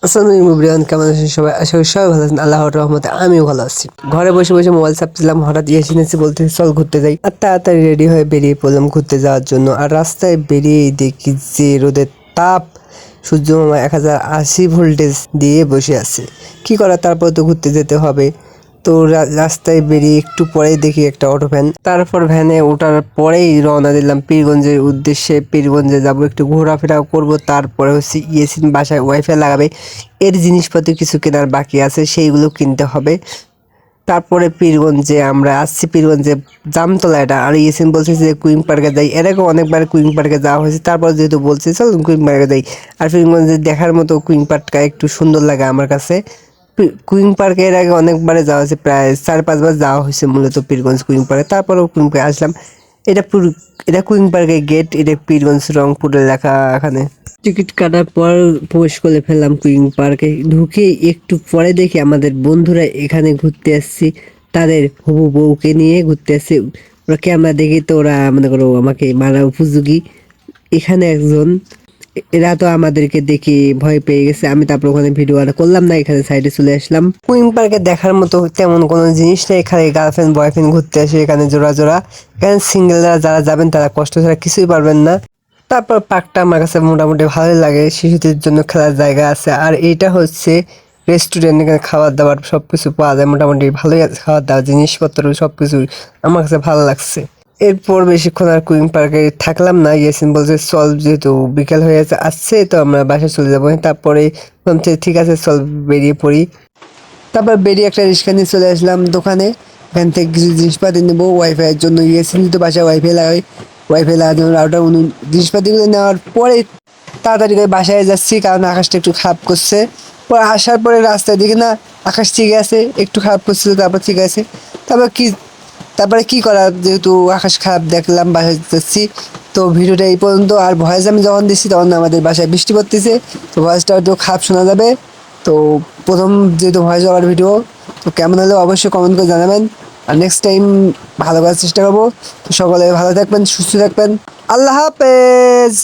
আসসালামু আলাইকুম এভরিওয়ান, কেমন আছেন সবাই? আশা করি সবাই ভালো আছেন। আল্লাহর রহমতে আমিও ভালো আছি। ঘরে বসে বসে মোবাইল চাপছিলাম, হঠাৎ ইয়াসিন এসে বলতে চল ঘুরতে যাই। আর তাড়াতাড়ি রেডি হয়ে বেরিয়ে পড়লাম ঘুরতে যাওয়ার জন্য। আর রাস্তায় বেরিয়েই দেখি যে রোদের তাপ, সূর্য মামা 1080 ভোল্টেজ দিয়ে বসে আছে। কি করা, তারপর তো ঘুরতে যেতে হবে। তো রাস্তায় বেরিয়ে একটু পরেই দেখি একটা অটো ভ্যান। তারপর ভ্যানে ওঠার পরেই রওনা দিলাম পীরগঞ্জের উদ্দেশ্যে। পীরগঞ্জে যাব, একটু ঘোরাফেরাও করব। তারপরে হচ্ছে ইয়াসিন বাসায় ওয়াইফাই লাগাবে, এর জিনিসপত্র কিছু কেনার বাকি আছে, সেইগুলো কিনতে হবে। তারপরে পীরগঞ্জে আমরা আসছি, পীরগঞ্জে জামতলা এটা। আর ইয়াসিন বলছে যে কুইং পার্কে যাই, এর আগে অনেকবার কুইং পার্কে যাওয়া হয়েছে। তারপর যেহেতু বলছে চল কুইং পার্কে যাই। আর পীরগঞ্জে দেখার মতো কুইং পার্কটা একটু সুন্দর লাগে আমার কাছে। কুইং পার্কে এর আগে অনেকবারে যাওয়া হয়েছে, প্রায় 4-5 বার যাওয়া হয়েছে মূলত পীরগঞ্জ কুইং পার্কে। তারপরেও কুইং পার্কে আসলাম। এটা এটা কুইং পার্কের গেট, এটা পীরগঞ্জ রংপুরে লেখা এখানে। টিকিট কাটার পর প্রবেশ করে ফেললাম কুইং পার্কে। ঢুকে একটু পরে দেখি আমাদের বন্ধুরা এখানে ঘুরতে আসছি, তাদের হবু বউকে নিয়ে ঘুরতে আসছে। ওরা ক্যামেরা দেখি তো ওরা মনে করো আমাকে মারা উপযোগী। এখানে একজন, এরা তো আমাদেরকে দেখে ভয় পেয়ে গেছে। আমি তারপর ওখানে ভিডিও আর করলাম না, এখানে সাইডে চলে আসলাম। কুইং পার্কে দেখার মতো তেমন কোনো জিনিস নেই, এখানে গার্লফ্রেন্ড বয়ফ্রেন্ড ঘুরতে আসে এখানে জোড়া জোড়া। এখানে সিঙ্গেলরা যারা যাবেন তারা কষ্ট ছাড়া কিছুই পারবেন না। তারপর পার্কটা আমার কাছে মোটামুটি ভালোই লাগে, শিশুদের জন্য খেলার জায়গা আছে। আর এইটা হচ্ছে রেস্টুরেন্ট, এখানে খাবার দাবার সব কিছু পাওয়া যায়, মোটামুটি ভালোই আছে খাবার দাবার, জিনিসপত্র সব কিছু আমার কাছে ভালো লাগছে। এরপর বেশিক্ষণ আর কুইং পার্কে থাকলাম না। ইয়াসিন বলছে চল, যেহেতু বিকেল হয়ে আসছে তো আমরা বাসায় চলে যাবো। তারপরে বলছে ঠিক আছে চল বেরিয়ে পড়ি। তারপর বেরিয়ে একটা রিক্সা নিয়ে চলে আসলাম দোকানে। এখান থেকে কিছু জিনিসপাতি নেবো ওয়াইফাইয়ের জন্য। ইয়াসিন তো বাসায় ওয়াইফাই লাগাই, ওয়াইফাই লাগার জন্য রাউটার জিনিসপাতিগুলো নেওয়ার পরে তাড়াতাড়ি করে বাসায় যাচ্ছি, কারণ আকাশটা একটু খারাপ করছে। পরে আসার পরে রাস্তায় দেখি না আকাশ ঠিক আছে, একটু খারাপ করছিল, তারপর ঠিক আছে। তারপর তারপরে কি করা, যেহেতু আকাশ খারাপ দেখলাম বাসায় যাচ্ছি। তো ভিডিওটা এই পর্যন্ত। আর ভয়েস আমি যখন দিচ্ছি তখন আমাদের বাসায় বৃষ্টি পড়তেছে, তো ভয়েসটা একটু খারাপ শোনা যাবে। তো প্রথম যেহেতু ভয়েস ওভার ভিডিও, তো কেমন হলেও অবশ্যই কমেন্ট করে জানাবেন। আর নেক্সট টাইম ভালো করার চেষ্টা করবো। তো সকলে ভালো থাকবেন, সুস্থ থাকবেন। আল্লাহ হাফেজ।